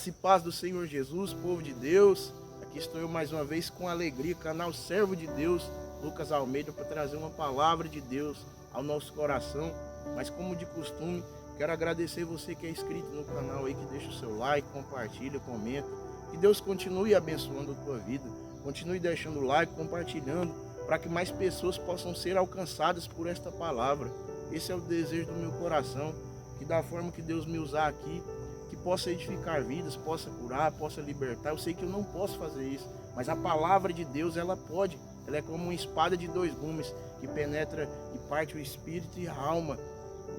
Graça e paz do Senhor Jesus, povo de Deus. Aqui estou eu mais uma vez com alegria, canal Servo de Deus, Lucas Almeida, para trazer uma palavra de Deus ao nosso coração. Mas como de costume, quero agradecer você que é inscrito no canal aí, que deixa o seu like, compartilha, comenta. Que Deus continue abençoando a tua vida. Continue deixando o like, compartilhando, para que mais pessoas possam ser alcançadas por esta palavra. Esse é o desejo do meu coração, que da forma que Deus me usar aqui, que possa edificar vidas, possa curar, possa libertar. Eu sei que eu não posso fazer isso, mas a palavra de Deus, ela pode. Ela é como uma espada de dois gumes, que penetra e parte o espírito e a alma,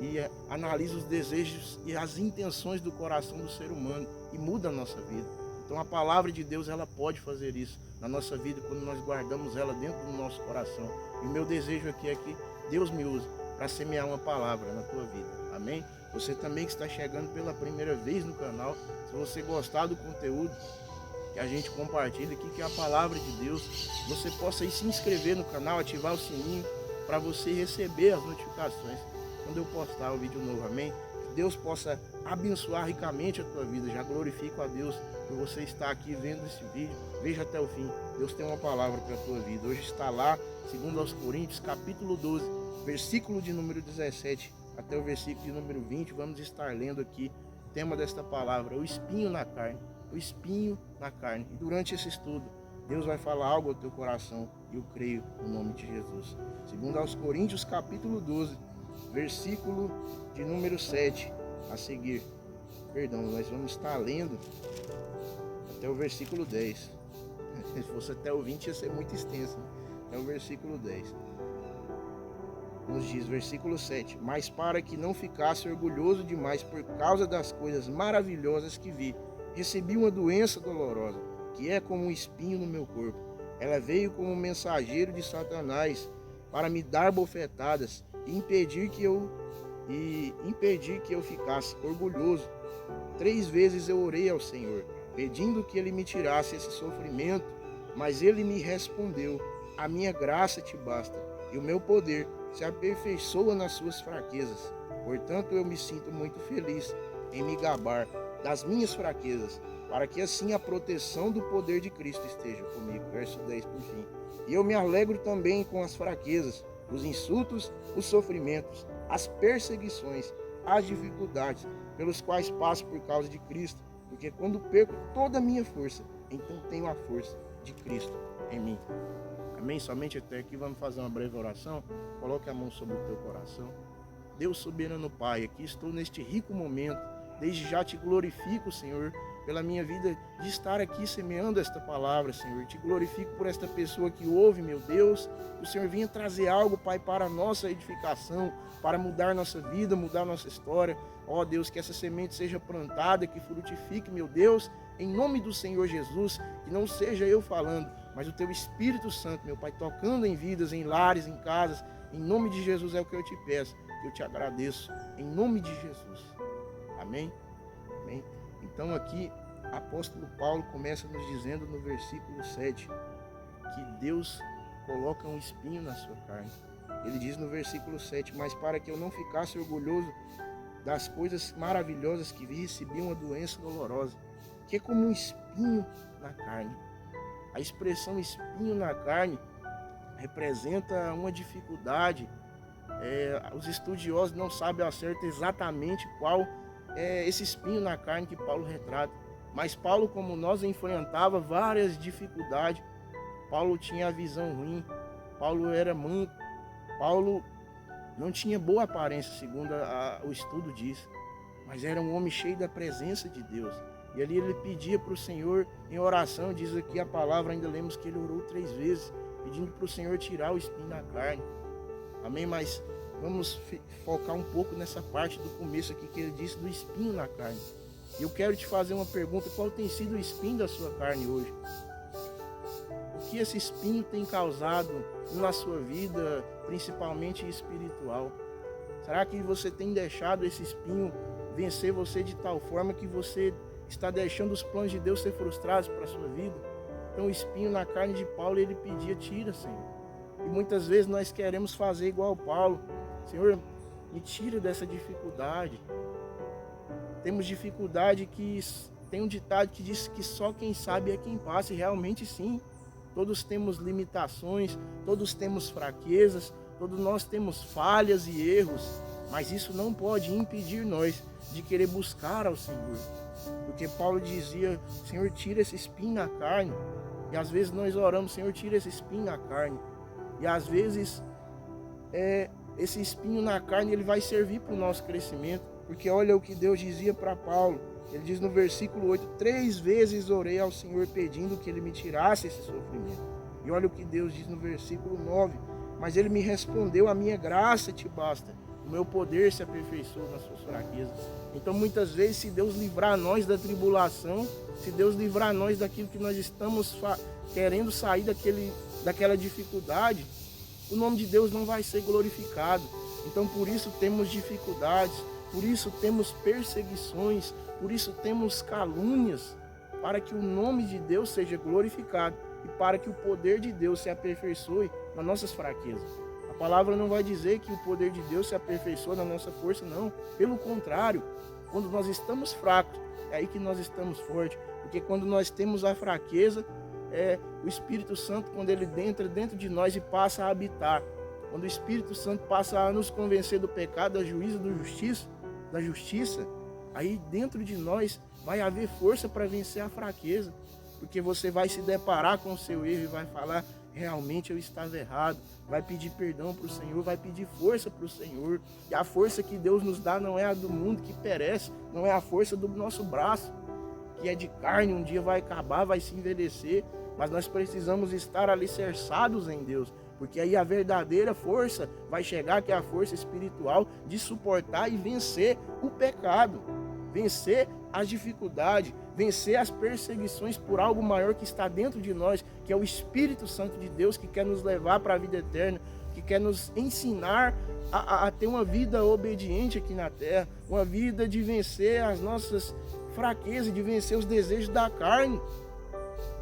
e analisa os desejos e as intenções do coração do ser humano, e muda a nossa vida. Então a palavra de Deus, ela pode fazer isso na nossa vida, quando nós guardamos ela dentro do nosso coração. E o meu desejo aqui é que Deus me use para semear uma palavra na tua vida. Amém? Você também que está chegando pela primeira vez no canal, se você gostar do conteúdo que a gente compartilha aqui, que é a palavra de Deus, você possa ir se inscrever no canal, ativar o sininho para você receber as notificações quando eu postar o vídeo novo. Amém? Que Deus possa abençoar ricamente a tua vida. Já glorifico a Deus por você estar aqui vendo esse vídeo. Veja até o fim. Deus tem uma palavra para a tua vida. Hoje está lá, segundo aos Coríntios, capítulo 12, versículo de número 17 até o versículo de número 20, vamos estar lendo aqui o tema desta palavra, o espinho na carne, o espinho na carne. E durante esse estudo, Deus vai falar algo ao teu coração, e eu creio no nome de Jesus. Segundo aos Coríntios, capítulo 12, versículo de número 7, a seguir. Perdão, nós vamos estar lendo até o versículo 10. Se fosse até o 20, ia ser muito extenso, né? Até o versículo 10. Nos diz, versículo 7, mas para que não ficasse orgulhoso demais por causa das coisas maravilhosas que vi, recebi uma doença dolorosa, que é como um espinho no meu corpo. Ela veio como um mensageiro de Satanás para me dar bofetadas e impedir que eu ficasse orgulhoso. 3 vezes eu orei ao Senhor, pedindo que Ele me tirasse esse sofrimento, mas Ele me respondeu, a minha graça te basta, e o meu poder se aperfeiçoa nas suas fraquezas. Portanto, eu me sinto muito feliz em me gabar das minhas fraquezas, para que assim a proteção do poder de Cristo esteja comigo. Verso 10 por fim. E eu me alegro também com as fraquezas, os insultos, os sofrimentos, as perseguições, as dificuldades, pelos quais passo por causa de Cristo, porque quando perco toda a minha força, então tenho a força de Cristo em mim. Amém? Somente até aqui vamos fazer uma breve oração. Coloque a mão sobre o teu coração. Deus soberano Pai, aqui estou neste rico momento. Desde já te glorifico, Senhor, pela minha vida de estar aqui semeando esta palavra, Senhor. Te glorifico por esta pessoa que ouve, meu Deus. Que o Senhor venha trazer algo, Pai, para a nossa edificação, para mudar nossa vida, mudar nossa história. Ó Deus, que essa semente seja plantada, que frutifique, meu Deus, em nome do Senhor Jesus. Que não seja eu falando, mas o teu Espírito Santo, meu Pai, tocando em vidas, em lares, em casas. Em nome de Jesus é o que eu te peço, eu te agradeço, em nome de Jesus. Amém? Amém? Então aqui, apóstolo Paulo começa nos dizendo no versículo 7, que Deus coloca um espinho na sua carne. Ele diz no versículo 7, mas para que eu não ficasse orgulhoso das coisas maravilhosas que vi, recebi uma doença dolorosa, que é como um espinho na carne. A expressão espinho na carne representa uma dificuldade. Os estudiosos não sabem ao certo exatamente qual é esse espinho na carne que Paulo retrata. Mas Paulo, como nós, enfrentava várias dificuldades. Paulo tinha a visão ruim, Paulo era manco, Paulo não tinha boa aparência, segundo o estudo diz. Mas era um homem cheio da presença de Deus. E ali ele pedia para o Senhor em oração, diz aqui a palavra, ainda lemos que ele orou 3 vezes, pedindo para o Senhor tirar o espinho da carne. Amém? Mas vamos focar um pouco nessa parte do começo aqui, que ele disse do espinho na carne. E eu quero te fazer uma pergunta, qual tem sido o espinho da sua carne hoje? O que esse espinho tem causado na sua vida, principalmente espiritual? Será que você tem deixado esse espinho vencer você de tal forma que você está deixando os planos de Deus ser frustrados para a sua vida? Então o espinho na carne de Paulo, ele pedia, tira, Senhor. E muitas vezes nós queremos fazer igual Paulo. Senhor, me tira dessa dificuldade. Temos dificuldade que Tem um ditado que diz que só quem sabe é quem passa, e realmente sim. Todos temos limitações, todos temos fraquezas, todos nós temos falhas e erros, mas isso não pode impedir nós de querer buscar ao Senhor. Porque Paulo dizia, Senhor, tira esse espinho na carne. E às vezes nós oramos, Senhor, tira esse espinho na carne. E às vezes esse espinho na carne ele vai servir para o nosso crescimento. Porque olha o que Deus dizia para Paulo. Ele diz no versículo 8, 3 vezes orei ao Senhor pedindo que Ele me tirasse esse sofrimento. E olha o que Deus diz no versículo 9, mas Ele me respondeu, a minha graça te basta, o meu poder se aperfeiçoa nas suas fraquezas. Então muitas vezes, se Deus livrar nós da tribulação, se Deus livrar nós daquilo que nós estamos querendo sair daquela dificuldade, o nome de Deus não vai ser glorificado. Então por isso temos dificuldades, por isso temos perseguições, por isso temos calúnias, para que o nome de Deus seja glorificado e para que o poder de Deus se aperfeiçoe nas nossas fraquezas. A palavra não vai dizer que o poder de Deus se aperfeiçoa na nossa força, não. Pelo contrário, quando nós estamos fracos, é aí que nós estamos fortes. Porque quando nós temos a fraqueza, o Espírito Santo, quando ele entra dentro de nós e passa a habitar, quando o Espírito Santo passa a nos convencer do pecado, da juízo, da justiça, aí dentro de nós vai haver força para vencer a fraqueza, porque você vai se deparar com o seu erro e vai falar, realmente eu estava errado, vai pedir perdão para o Senhor, vai pedir força para o Senhor, e a força que Deus nos dá não é a do mundo que perece, não é a força do nosso braço, que é de carne, um dia vai acabar, vai se envelhecer, mas nós precisamos estar alicerçados em Deus, porque aí a verdadeira força vai chegar, que é a força espiritual de suportar e vencer o pecado, vencer as dificuldades, vencer as perseguições por algo maior que está dentro de nós, que é o Espírito Santo de Deus, que quer nos levar para a vida eterna, que quer nos ensinar a ter uma vida obediente aqui na terra, uma vida de vencer as nossas fraquezas, de vencer os desejos da carne,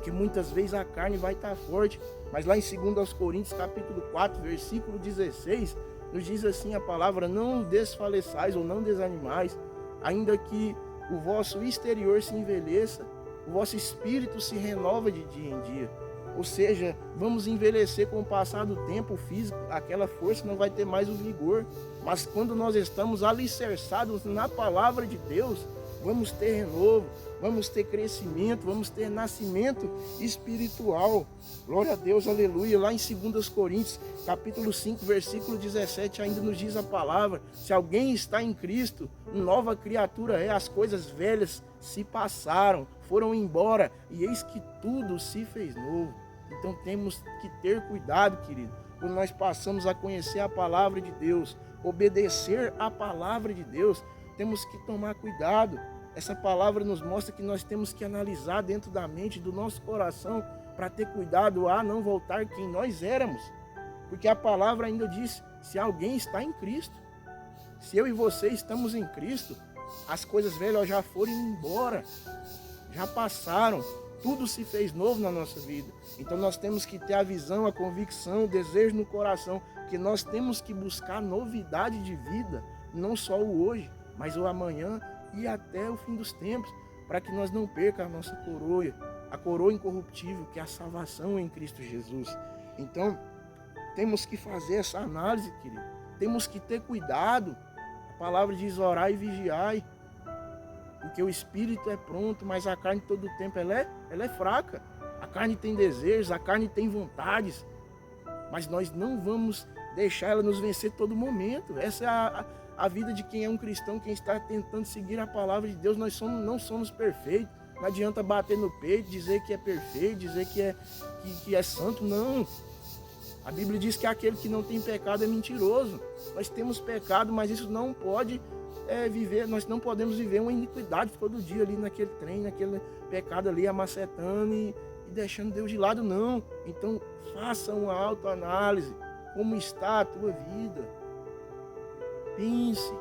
que muitas vezes a carne vai estar forte, mas lá em 2 Coríntios capítulo 4, versículo 16, nos diz assim a palavra, não desfaleçais ou não desanimais, ainda que o vosso exterior se envelheça, o vosso espírito se renova de dia em dia. Ou seja, vamos envelhecer com o passar do tempo físico, aquela força não vai ter mais o vigor. Mas quando nós estamos alicerçados na palavra de Deus, vamos ter renovo, vamos ter crescimento, vamos ter nascimento espiritual. Glória a Deus, aleluia. Lá em 2 Coríntios, capítulo 5, versículo 17, ainda nos diz a palavra, se alguém está em Cristo, nova criatura é, as coisas velhas se passaram, foram embora, e eis que tudo se fez novo. Então temos que ter cuidado, querido, quando nós passamos a conhecer a palavra de Deus, obedecer a palavra de Deus, temos que tomar cuidado. Essa palavra nos mostra que nós temos que analisar dentro da mente, do nosso coração, para ter cuidado a não voltar quem nós éramos. Porque a palavra ainda diz, se alguém está em Cristo, se eu e você estamos em Cristo, as coisas velhas já foram embora, já passaram, tudo se fez novo na nossa vida. Então nós temos que ter a visão, a convicção, o desejo no coração, que nós temos que buscar novidade de vida, não só o hoje, mas o amanhã e até o fim dos tempos, para que nós não percamos a nossa coroa, a coroa incorruptível, que é a salvação em Cristo Jesus. Então, temos que fazer essa análise, querido. Temos que ter cuidado. A palavra diz orai e vigiai, porque o espírito é pronto, mas a carne todo o tempo ela é fraca. A carne tem desejos, a carne tem vontades, mas nós não vamos deixar ela nos vencer todo momento. Essa é a vida de quem é um cristão, quem está tentando seguir a palavra de Deus. Nós não somos perfeitos. Não adianta bater no peito, dizer que é perfeito, dizer que é santo. Não. A Bíblia diz que aquele que não tem pecado é mentiroso. Nós temos pecado, mas isso não pode viver. Nós não podemos viver uma iniquidade todo dia ali naquele trem, naquele pecado ali, amacetando e deixando Deus de lado, não. Então, faça uma autoanálise. Como está a tua vida? Pense.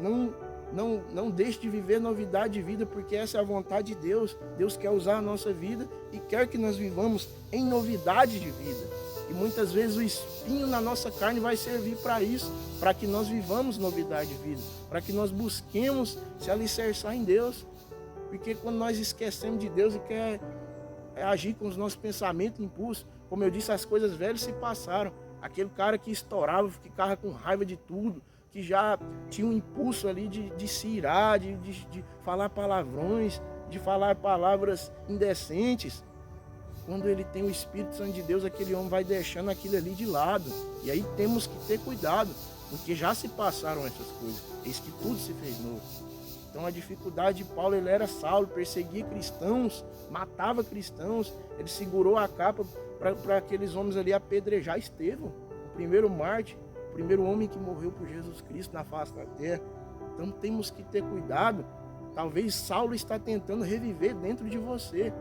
Não deixe de viver novidade de vida, porque essa é a vontade de Deus. Deus quer usar a nossa vida e quer que nós vivamos em novidade de vida. E muitas vezes o espinho na nossa carne vai servir para isso, para que nós vivamos novidade de vida, para que nós busquemos se alicerçar em Deus. Porque quando nós esquecemos de Deus e quer agir com os nossos pensamentos, impulsos, como eu disse, as coisas velhas se passaram. Aquele cara que estourava, ficava com raiva de tudo, que já tinha um impulso ali de se irar, de falar palavrões, de falar palavras indecentes. Quando ele tem o Espírito Santo de Deus, aquele homem vai deixando aquilo ali de lado. E aí temos que ter cuidado, porque já se passaram essas coisas. Eis que tudo se fez novo. Então a dificuldade de Paulo, ele era Saulo, perseguia cristãos, matava cristãos. Ele segurou a capa para aqueles homens ali apedrejar Estevão, o primeiro mártir, o primeiro homem que morreu por Jesus Cristo na face da terra. Então temos que ter cuidado. Talvez Saulo está tentando reviver dentro de você,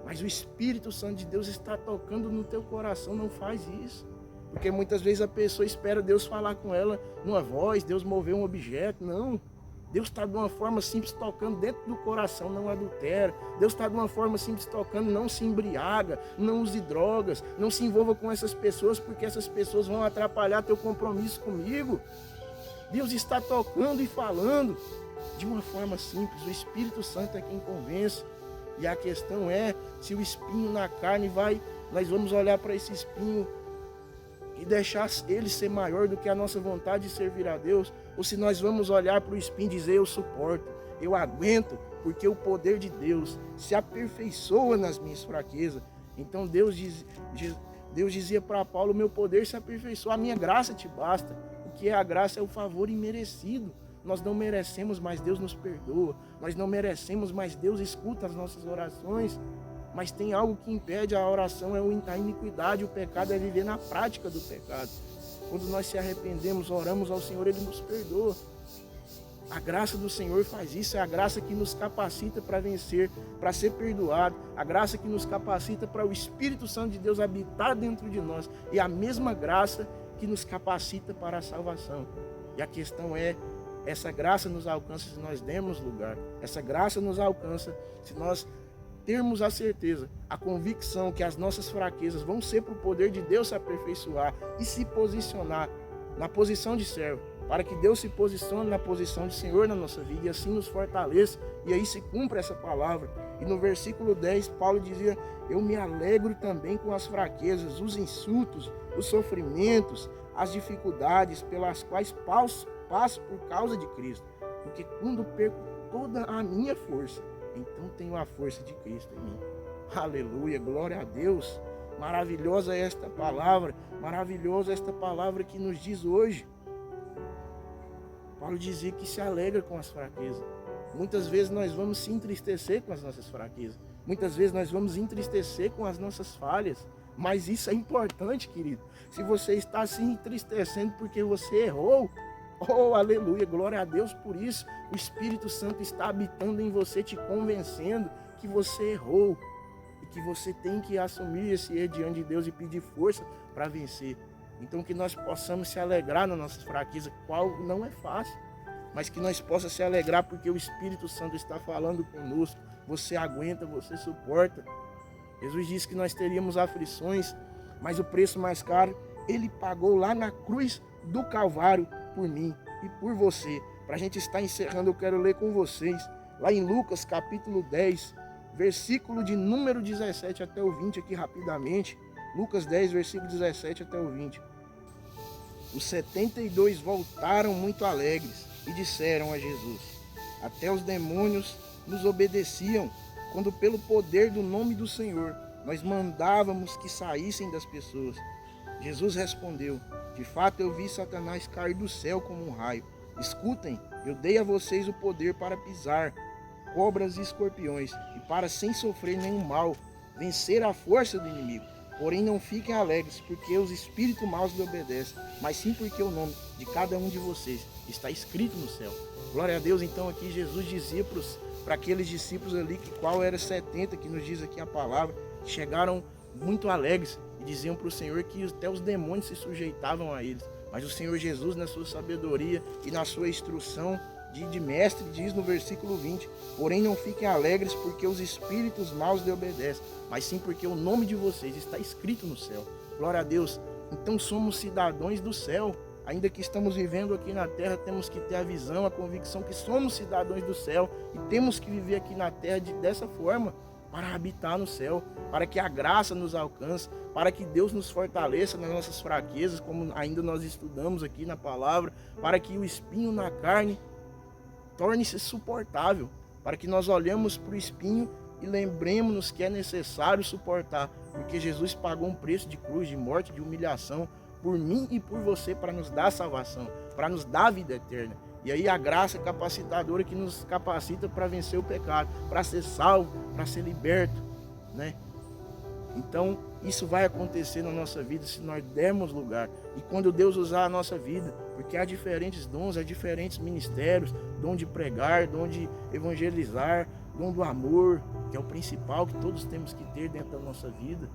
mas o Espírito Santo de Deus está tocando no teu coração. Não faz isso, porque muitas vezes a pessoa espera Deus falar com ela numa voz, Deus mover um objeto. Não, Deus está de uma forma simples tocando dentro do coração, não adultera. Deus está de uma forma simples tocando, não se embriaga, não use drogas, não se envolva com essas pessoas, porque essas pessoas vão atrapalhar teu compromisso comigo. Deus está tocando e falando de uma forma simples. O Espírito Santo é quem convence. E a questão é se o espinho na carne nós vamos olhar para esse espinho e deixar ele ser maior do que a nossa vontade de servir a Deus, ou se nós vamos olhar para o espinho e dizer: eu suporto, eu aguento, porque o poder de Deus se aperfeiçoa nas minhas fraquezas. Então Deus dizia para Paulo: meu poder se aperfeiçoa, a minha graça te basta. O que é a graça? É o favor imerecido. Nós não merecemos, mas Deus nos perdoa. Nós não merecemos, mas Deus escuta as nossas orações. Mas tem algo que impede a oração, é a iniquidade. O pecado é viver na prática do pecado. Quando nós se arrependemos, oramos ao Senhor, Ele nos perdoa. A graça do Senhor faz isso. É a graça que nos capacita para vencer, para ser perdoado. A graça que nos capacita para o Espírito Santo de Deus habitar dentro de nós. E a mesma graça que nos capacita para a salvação. E a questão é: essa graça nos alcança se nós dermos lugar. Essa graça nos alcança se nós termos a certeza, a convicção que as nossas fraquezas vão ser para o poder de Deus se aperfeiçoar e se posicionar na posição de servo, para que Deus se posicione na posição de Senhor na nossa vida e assim nos fortaleça, e aí se cumpra essa palavra. E no versículo 10, Paulo dizia: eu me alegro também com as fraquezas, os insultos, os sofrimentos, as dificuldades pelas quais passo por causa de Cristo, porque quando perco toda a minha força, então tenho a força de Cristo em mim. Aleluia, glória a Deus. Maravilhosa é esta palavra, maravilhosa esta palavra que nos diz hoje. Paulo dizia que se alegra com as fraquezas. Muitas vezes nós vamos se entristecer com as nossas fraquezas, muitas vezes nós vamos entristecer com as nossas falhas, mas isso é importante, querido. Se você está se entristecendo porque você errou, oh, aleluia, glória a Deus por isso. O Espírito Santo está habitando em você, te convencendo que você errou e que você tem que assumir esse erro diante de Deus e pedir força para vencer. Então que nós possamos se alegrar nas nossas fraquezas, qual não é fácil, mas que nós possamos se alegrar porque o Espírito Santo está falando conosco. Você aguenta, você suporta. Jesus disse que nós teríamos aflições, mas o preço mais caro Ele pagou lá na cruz do Calvário por mim e por você. Para a gente estar encerrando, eu quero ler com vocês lá em Lucas capítulo 10, versículo de número 17 até o 20 aqui rapidamente. Lucas 10, versículo 17 até o 20. Os 72 voltaram muito alegres e disseram a Jesus: até os demônios nos obedeciam quando pelo poder do nome do Senhor nós mandávamos que saíssem das pessoas. Jesus respondeu: de fato eu vi Satanás cair do céu como um raio. Escutem, eu dei a vocês o poder para pisar cobras e escorpiões e para, sem sofrer nenhum mal, vencer a força do inimigo. Porém não fiquem alegres porque os espíritos maus lhe obedecem, mas sim porque o nome de cada um de vocês está escrito no céu. Glória a Deus. Então aqui Jesus dizia para aqueles discípulos ali, que qual era 70, que nos diz aqui a palavra, chegaram muito alegres e diziam para o Senhor que até os demônios se sujeitavam a eles. Mas o Senhor Jesus, na sua sabedoria e na sua instrução de mestre, diz no versículo 20: porém não fiquem alegres porque os espíritos maus lhe obedecem, mas sim porque o nome de vocês está escrito no céu. Glória a Deus. Então somos cidadãos do céu. Ainda que estamos vivendo aqui na terra, temos que ter a visão, a convicção que somos cidadãos do céu e temos que viver aqui na terra dessa forma, para habitar no céu, para que a graça nos alcance, para que Deus nos fortaleça nas nossas fraquezas, como ainda nós estudamos aqui na palavra, para que o espinho na carne torne-se suportável, para que nós olhemos para o espinho e lembremos-nos que é necessário suportar, porque Jesus pagou um preço de cruz, de morte, de humilhação, por mim e por você, para nos dar salvação, para nos dar a vida eterna. E aí a graça capacitadora que nos capacita para vencer o pecado, para ser salvo, para ser liberto, né? Então, isso vai acontecer na nossa vida se nós dermos lugar. E quando Deus usar a nossa vida, porque há diferentes dons, há diferentes ministérios, dom de pregar, dom de evangelizar, dom do amor, que é o principal que todos temos que ter dentro da nossa vida,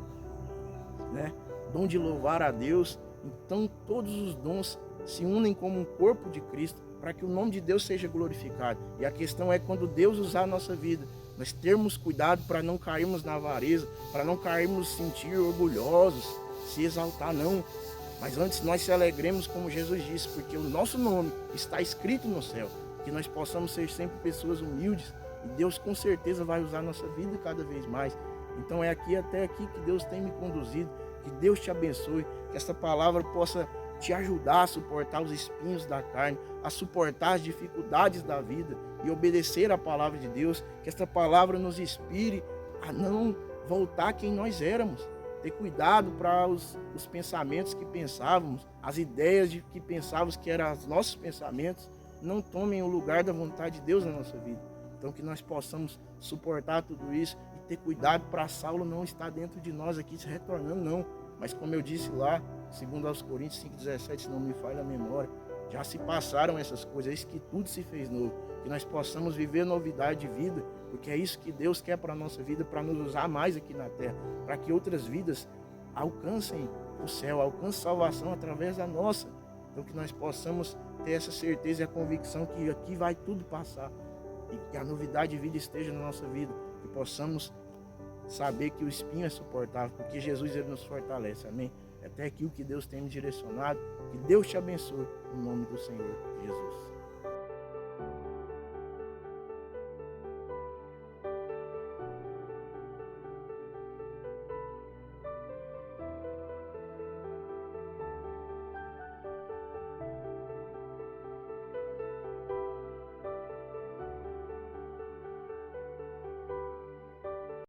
né? Dom de louvar a Deus. Então, todos os dons se unem como um corpo de Cristo para que o nome de Deus seja glorificado. E a questão é, quando Deus usar a nossa vida, nós termos cuidado para não cairmos na avareza, para não cairmos sentir orgulhosos, se exaltar não. Mas antes nós se alegremos, como Jesus disse, porque o nosso nome está escrito no céu. Que nós possamos ser sempre pessoas humildes e Deus com certeza vai usar a nossa vida cada vez mais. Então é até aqui que Deus tem me conduzido. Que Deus te abençoe, que essa palavra possa te ajudar a suportar os espinhos da carne, a suportar as dificuldades da vida e obedecer à palavra de Deus, que esta palavra nos inspire a não voltar quem nós éramos, ter cuidado para os pensamentos que pensávamos, as ideias que pensávamos que eram os nossos pensamentos, não tomem o lugar da vontade de Deus na nossa vida. Então que nós possamos suportar tudo isso e ter cuidado para Saulo não estar dentro de nós aqui se retornando, não. Mas como eu disse lá, segundo aos Coríntios 5,17, se não me falha a memória, já se passaram essas coisas, é isso que tudo se fez novo. Que nós possamos viver novidade de vida, porque é isso que Deus quer para a nossa vida, para nos usar mais aqui na terra, para que outras vidas alcancem o céu, alcancem salvação através da nossa. Então que nós possamos ter essa certeza e a convicção que aqui vai tudo passar e que a novidade de vida esteja na nossa vida, que possamos saber que o espinho é suportável, porque Jesus ele nos fortalece, amém? É até aqui o que Deus tem me direcionado, que Deus te abençoe, em nome do Senhor Jesus.